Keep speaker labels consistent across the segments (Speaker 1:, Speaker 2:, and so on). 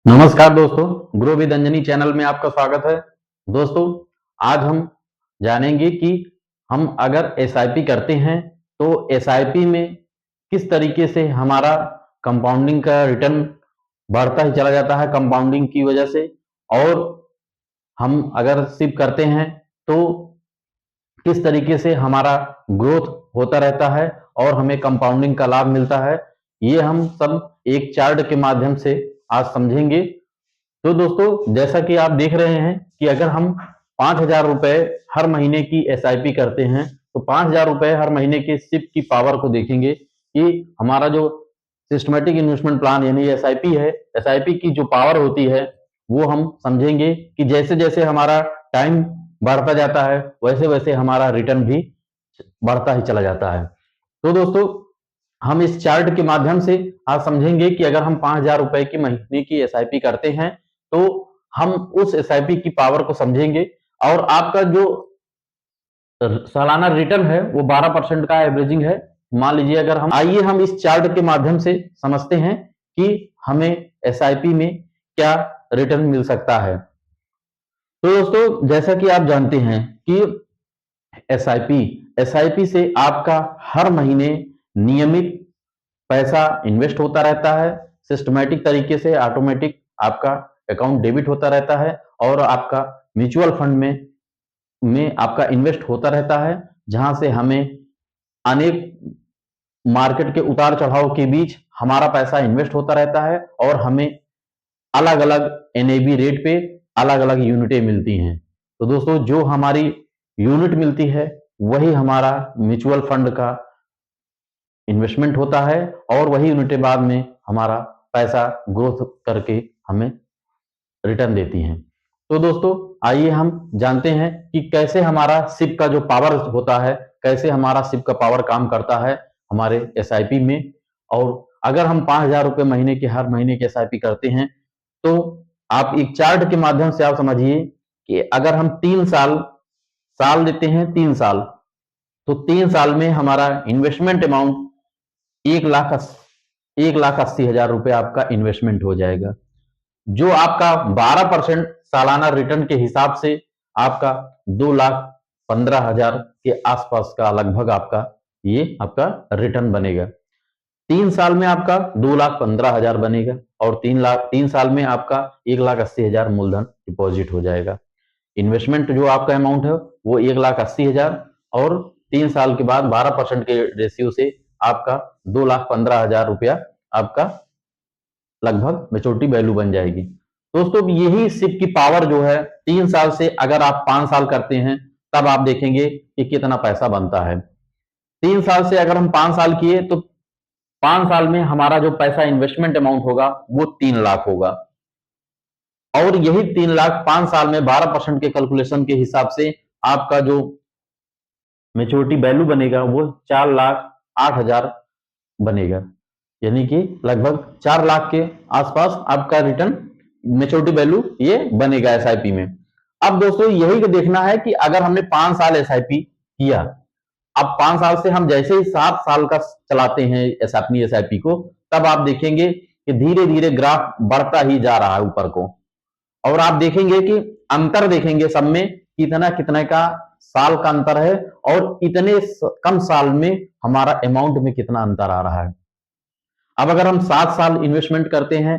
Speaker 1: नमस्कार दोस्तों, grow with Anjani channel में आपका स्वागत है। दोस्तों, आज हम जानेंगे कि हम अगर एसआईपी करते हैं तो एसआईपी में किस तरीके से हमारा कंपाउंडिंग का रिटर्न बढ़ता ही चला जाता है कंपाउंडिंग की वजह से, और हम अगर सिप करते हैं तो किस तरीके से हमारा ग्रोथ होता रहता है और हमें कंपाउंडिंग का लाभ मिलता है। ये हम सब एक चार्ट के माध्यम से आज समझेंगे। तो दोस्तों, जैसा कि आप देख रहे हैं कि अगर हम 5,000 रुपए हर महीने की एसआईपी करते हैं तो 5,000 रुपए हर महीने के सिप की पावर को देखेंगे कि हमारा जो सिस्टमेटिक इन्वेस्टमेंट प्लान यानी एसआईपी है, एसआईपी की जो पावर होती है वो हम समझेंगे कि जैसे जैसे हमारा टाइम बढ़ता जाता है वैसे वैसे हमारा रिटर्न भी बढ़ता ही चला जाता है। तो दोस्तों, हम इस चार्ट के माध्यम से आज समझेंगे कि अगर हम 5,000 रुपए की महीने की एसआईपी करते हैं तो हम उस एसआईपी की पावर को समझेंगे और आपका जो सालाना रिटर्न है वो 12% का एवरेजिंग है। मान लीजिए, अगर हम इस चार्ट के माध्यम से समझते हैं कि हमें एसआईपी में क्या रिटर्न मिल सकता है। तो दोस्तों, जैसा कि आप जानते हैं कि एसआईपी एसआईपी से आपका हर महीने नियमित पैसा इन्वेस्ट होता रहता है। सिस्टमैटिक तरीके से ऑटोमेटिक आपका अकाउंट डेबिट होता रहता है और आपका म्यूचुअल फंड में आपका इन्वेस्ट होता रहता है, जहां से हमें अनेक मार्केट के उतार चढ़ाव के बीच हमारा पैसा इन्वेस्ट होता रहता है और हमें अलग अलग एनएबी रेट पे अलग अलग यूनिटें मिलती हैं। तो दोस्तों, जो हमारी यूनिट मिलती है वही हमारा म्यूचुअल फंड का इन्वेस्टमेंट होता है और वही यूनिटें बाद में हमारा पैसा ग्रोथ करके हमें रिटर्न देती हैं। तो दोस्तों, आइए हम जानते हैं कि कैसे हमारा सिप का जो पावर होता है, कैसे हमारा सिप का पावर काम करता है हमारे एसआईपी में। और अगर हम 5,000 रुपए महीने के हर महीने की एसआईपी करते हैं तो आप एक चार्ट के माध्यम से आप समझिए कि अगर हम 3 साल साल देते हैं, 3 साल, तो 3 साल में हमारा इन्वेस्टमेंट अमाउंट 1,80,000 रुपए आपका इन्वेस्टमेंट हो जाएगा, जो आपका 12% सालाना रिटर्न के हिसाब से आपका 2,15,000 के आसपास का लगभग आपका ये आपका रिटर्न बनेगा। 3 साल में आपका 2,15,000 बनेगा और 3 साल में आपका 1,80,000 मूलधन डिपॉजिट हो जाएगा। इन्वेस्टमेंट जो आपका अमाउंट है वो 1,80,000 और 3 साल के बाद 12% के रेशियो से आपका 2,15,000 रुपया आपका लगभग मेच्योरिटी वैल्यू बन जाएगी। दोस्तों, यही सिप की पावर जो है 3 साल से अगर आप 5 साल करते हैं तब आप देखेंगे कि कितना पैसा बनता है। 3 साल से अगर हम 5 साल किए तो 5 साल में हमारा जो पैसा इन्वेस्टमेंट अमाउंट होगा वो 3 लाख होगा और यही 3 लाख 5 साल में 12% के कैलकुलेशन के हिसाब से आपका जो मेच्योरिटी वैल्यू बनेगा वो 4,08,000 बनेगा, यानी कि लगभग 4 लाख के आसपास आपका रिटर्न मेच्योरिटी वैल्यू ये बनेगा एसआईपी में। अब दोस्तों, यही को देखना है कि अगर हमने 5 साल एसआईपी किया, अब 5 साल से हम जैसे ही 7 साल का चलाते हैं अपनी एसआईपी को, तब आप देखेंगे कि धीरे धीरे ग्राफ बढ़ता ही जा रहा है ऊपर को, और आप देखेंगे कि अंतर देखेंगे सब में कितना कितने का साल का अंतर है और इतने कम साल में हमारा अमाउंट में कितना अंतर आ रहा है। अब अगर हम 7 साल इन्वेस्टमेंट करते हैं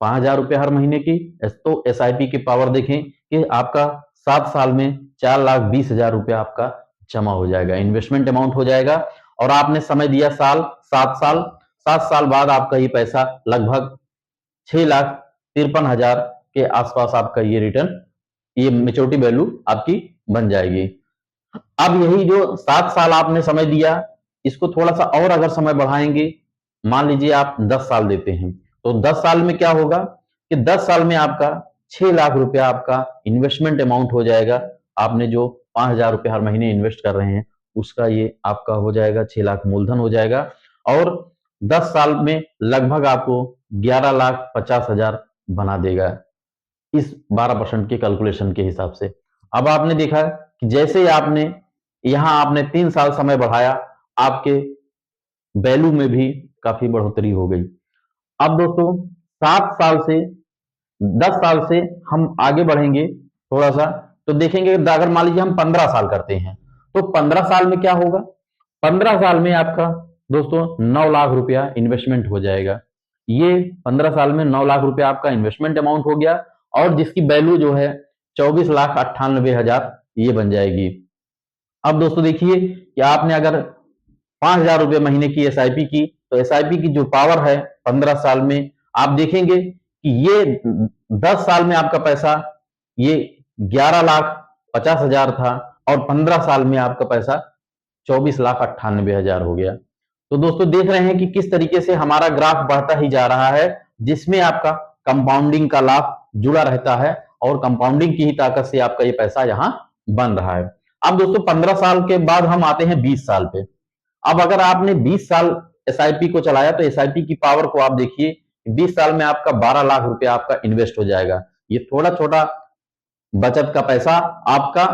Speaker 1: 5,000 रुपए हर महीने की, तो एसआईपी की पावर देखें कि आपका 7 साल में 4,20,000 रुपया आपका जमा हो जाएगा, इन्वेस्टमेंट अमाउंट हो जाएगा। और आपने समय दिया 7 साल, 7 साल बाद आपका ये पैसा लगभग 6,53,000 के आसपास आपका ये रिटर्न, ये मेच्योरिटी वैल्यू आपकी बन जाएगी। अब यही जो 7 साल आपने समय दिया, इसको थोड़ा सा और अगर समय बढ़ाएंगे, मान लीजिए आप 10 साल देते हैं, तो 10 साल में क्या होगा कि 10 साल में आपका 6 लाख रुपया आपका इन्वेस्टमेंट अमाउंट हो जाएगा। आपने जो 5,000 रुपये हर महीने इन्वेस्ट कर रहे हैं उसका ये आपका हो जाएगा, 6 लाख मूलधन हो जाएगा और 10 साल में लगभग आपको 11,50,000 बना देगा इस 12% के कैलकुलेशन के हिसाब से। अब आपने देखा कि जैसे ही आपने 3 साल समय बढ़ाया, आपके वैल्यू में भी काफी बढ़ोतरी हो गई। अब दोस्तों, 7 साल से 10 साल से हम आगे बढ़ेंगे थोड़ा सा, तो देखेंगे अगर मान लीजिए हम 15 साल करते हैं, तो 15 साल में क्या होगा? 15 साल में आपका दोस्तों 9 लाख रुपया इन्वेस्टमेंट हो जाएगा। ये 15 साल में 9 लाख रुपया आपका इन्वेस्टमेंट अमाउंट हो गया, और जिसकी वैल्यू जो है 24,98,000 ये बन जाएगी। अब दोस्तों देखिए कि आपने अगर 5,000 रुपये महीने की एसआईपी की, तो एसआईपी की जो पावर है 15 साल में, आप देखेंगे कि ये 10 साल में आपका पैसा ये 11,50,000 था, और 15 साल में आपका पैसा 24,98,000 हो गया। तो दोस्तों देख रहे हैं कि किस तरीके से हमारा ग्राफ बढ़ता ही जा रहा है, जिसमें आपका कंपाउंडिंग का लाभ जुड़ा रहता है, और कंपाउंडिंग की ही ताकत से आपका ये पैसा यहां बन रहा है। अब दोस्तों 15 साल के बाद हम आते हैं 20 साल पे। अब अगर आपने 20 साल एसआईपी को चलाया, तो एसआईपी की पावर को आप देखिए, 20 साल में आपका 12 लाख रुपया आपका इन्वेस्ट हो जाएगा। ये थोड़ा छोटा बचत का पैसा आपका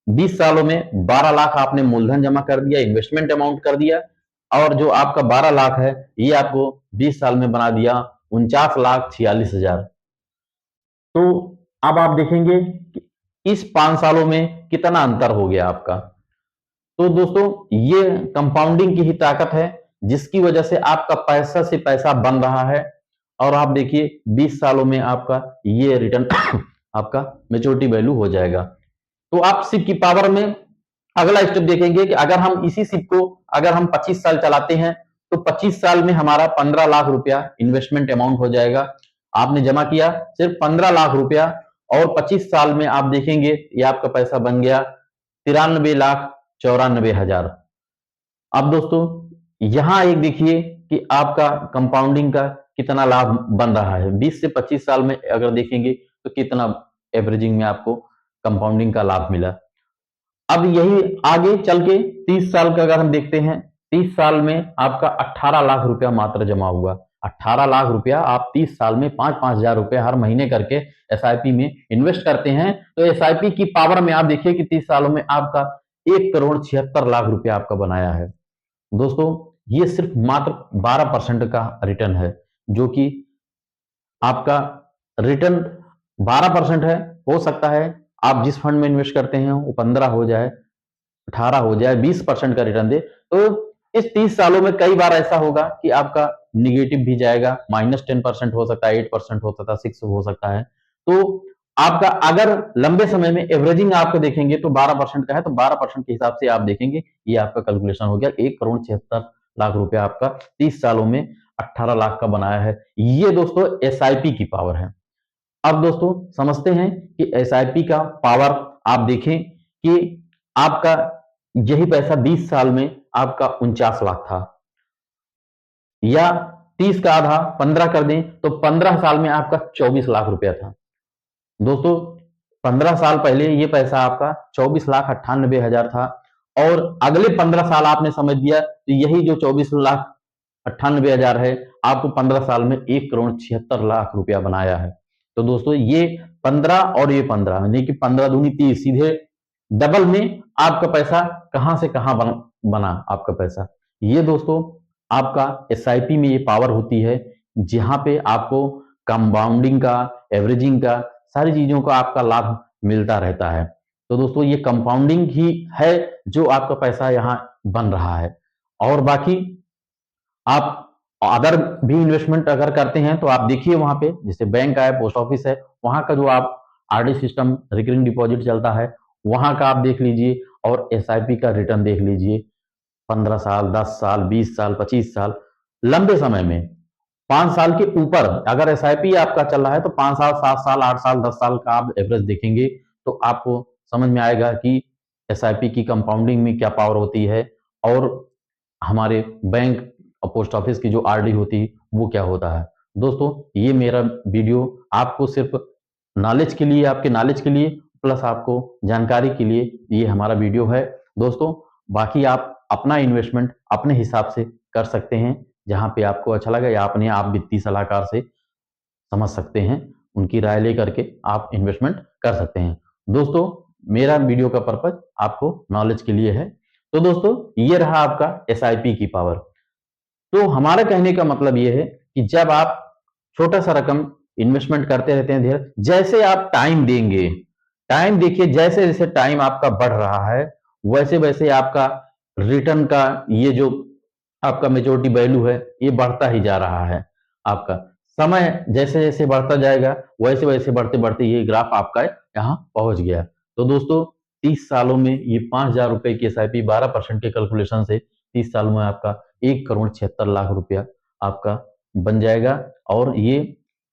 Speaker 1: 20 सालों में 12 लाख आपने मूलधन जमा कर दिया, इन्वेस्टमेंट अमाउंट कर दिया, और जो आपका 12 लाख है ये आपको 20 साल में बना दिया 49,46,000। तो अब आप देखेंगे कि इस 5 सालों में कितना अंतर हो गया आपका। तो दोस्तों ये कंपाउंडिंग की ही ताकत है, जिसकी वजह से आपका पैसा से पैसा बन रहा है, और आप देखिए 20 सालों में आपका ये रिटर्न आपका मैच्योरिटी वैल्यू हो जाएगा। तो आप सिप की पावर में अगला स्टेप देखेंगे कि अगर हम इसी सिप को अगर हम 25 साल चलाते हैं, तो 25 साल में हमारा 15 लाख रुपया इन्वेस्टमेंट अमाउंट हो जाएगा। आपने जमा किया सिर्फ 15 लाख रुपया, और 25 साल में आप देखेंगे ये आपका पैसा बन गया 93,94,000। अब दोस्तों यहां एक देखिए कि आपका कंपाउंडिंग का कितना लाभ बन रहा है। 20 से 25 साल में अगर देखेंगे तो कितना एवरेजिंग में आपको कंपाउंडिंग का लाभ मिला। अब यही आगे चल के 30 साल का अगर हम देखते हैं, 30 साल में आपका 18 लाख रुपया मात्र जमा हुआ। 18 लाख रुपया आप 30 साल में 5-5 हजार रुपए हर महीने करके एसआईपी में इन्वेस्ट करते हैं, तो एसआईपी की पावर में आप देखिए कि 30 सालों में आपका 1,76,00,000 रुपया आपका बनाया है। दोस्तों ये सिर्फ मात्र 12% का रिटर्न है, जो कि आपका रिटर्न 12% है। हो सकता है आप जिस फंड में इन्वेस्ट करते हैं वो 15 हो जाए, 18 हो जाए, 20% का रिटर्न दे, तो इस 30 सालों में कई बार ऐसा होगा कि आपका निगेटिव भी जाएगा, -10% हो सकता है, 8% हो सकता है, 6 हो सकता है। तो आपका अगर लंबे समय में एवरेजिंग आपको देखेंगे तो 12% का है, तो 12% के हिसाब से आप देखेंगे ये आपका कैलकुलेशन हो गया 1,76,00,000 रुपया आपका 30 सालों में 18 लाख का बनाया है। ये दोस्तों एसआईपी की पावर है। अब दोस्तों समझते हैं कि एसआईपी का पावर आप देखें कि आपका यही पैसा 20 साल में आपका 49 लाख था, या 30 का आधा 15 कर दें तो 15 साल में आपका 24 लाख रुपया था। दोस्तों 15 साल पहले ये पैसा आपका 24,98,000 था, और अगले 15 साल आपने समझ दिया तो यही जो 24,98,000 है आपको 15 साल में 1,76,00,000 रुपया बनाया है। तो दोस्तों ये 15 और ये 15 यानी कि 15 दूनी 30, सीधे डबल में आपका पैसा कहां से कहां बना आपका पैसा। ये दोस्तों आपका एसआईपी में ये पावर होती है, जहां पे आपको कंपाउंडिंग का, एवरेजिंग का, सारी चीजों का आपका लाभ मिलता रहता है। तो दोस्तों ये कंपाउंडिंग ही है जो आपका पैसा यहाँ बन रहा है। और बाकी आप अदर भी इन्वेस्टमेंट अगर करते हैं तो आप देखिए वहां पे जैसे बैंक है, पोस्ट ऑफिस है, वहां का जो आप आरडी सिस्टम रिकरिंग डिपॉजिट चलता है वहां का आप देख लीजिए, और एसआईपी का रिटर्न देख लीजिए। 15 साल, 10 साल, 20 साल, 25 साल, लंबे समय में 5 साल के ऊपर अगर एसआईपी आपका चल रहा है तो 5 साल, 7 साल, 8 साल, 10 साल का आप एवरेज देखेंगे तो आपको समझ में आएगा कि एसआईपी की कंपाउंडिंग में क्या पावर होती है, और हमारे बैंक और पोस्ट ऑफिस की जो आरडी होती है वो क्या होता है। दोस्तों ये मेरा वीडियो आपको सिर्फ नॉलेज के लिए, आपके नॉलेज के लिए, प्लस आपको जानकारी के लिए ये हमारा वीडियो है। दोस्तों बाकी आप अपना इन्वेस्टमेंट अपने हिसाब से कर सकते हैं, जहां पे आपको अच्छा लगा, या अपने आप वित्तीय सलाहकार से समझ सकते हैं, उनकी राय लेकर के आप इन्वेस्टमेंट कर सकते हैं। दोस्तों मेरा वीडियो का पर्पज आपको नॉलेज के लिए है। तो दोस्तों ये रहा आपका एसआईपी की पावर। तो हमारा कहने का मतलब ये है कि जब आप छोटा सा रकम इन्वेस्टमेंट करते रहते हैं धीरे, जैसे आप टाइम देंगे, टाइम देखिए, जैसे जैसे टाइम आपका बढ़ रहा है वैसे वैसे आपका रिटर्न का ये जो आपका मेच्योरिटी वैल्यू है ये बढ़ता ही जा रहा है। आपका समय जैसे जैसे बढ़ता जाएगा वैसे वैसे बढ़ते बढ़ते ये ग्राफ आपका यहाँ पहुंच गया। तो दोस्तों 30 सालों में ये 5,000 रुपए की एसआईपी 12% के कैलकुलेशन से 30 सालों में आपका 1,76,00,000 रुपया आपका बन जाएगा और ये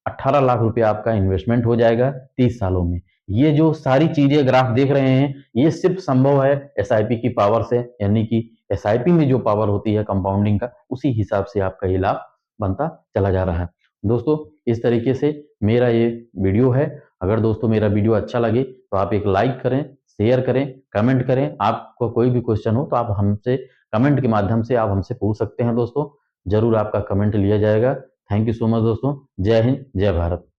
Speaker 1: 18 लाख रुपया आपका इन्वेस्टमेंट हो जाएगा 30 सालों में। ये जो सारी चीजें ग्राफ देख रहे हैं ये सिर्फ संभव है एसआईपी की पावर से, यानी कि एसआईपी में जो पावर होती है कंपाउंडिंग का उसी हिसाब से आपका ये लाभ बनता चला जा रहा है। दोस्तों इस तरीके से मेरा ये वीडियो है। अगर दोस्तों मेरा वीडियो अच्छा लगे तो आप एक लाइक करें, शेयर करें, कमेंट करें। आपको कोई भी क्वेश्चन हो तो आप हमसे कमेंट के माध्यम से आप हमसे पूछ सकते हैं दोस्तों। जरूर आपका कमेंट लिया जाएगा। थैंक यू सो मच दोस्तों। जय हिंद, जय भारत।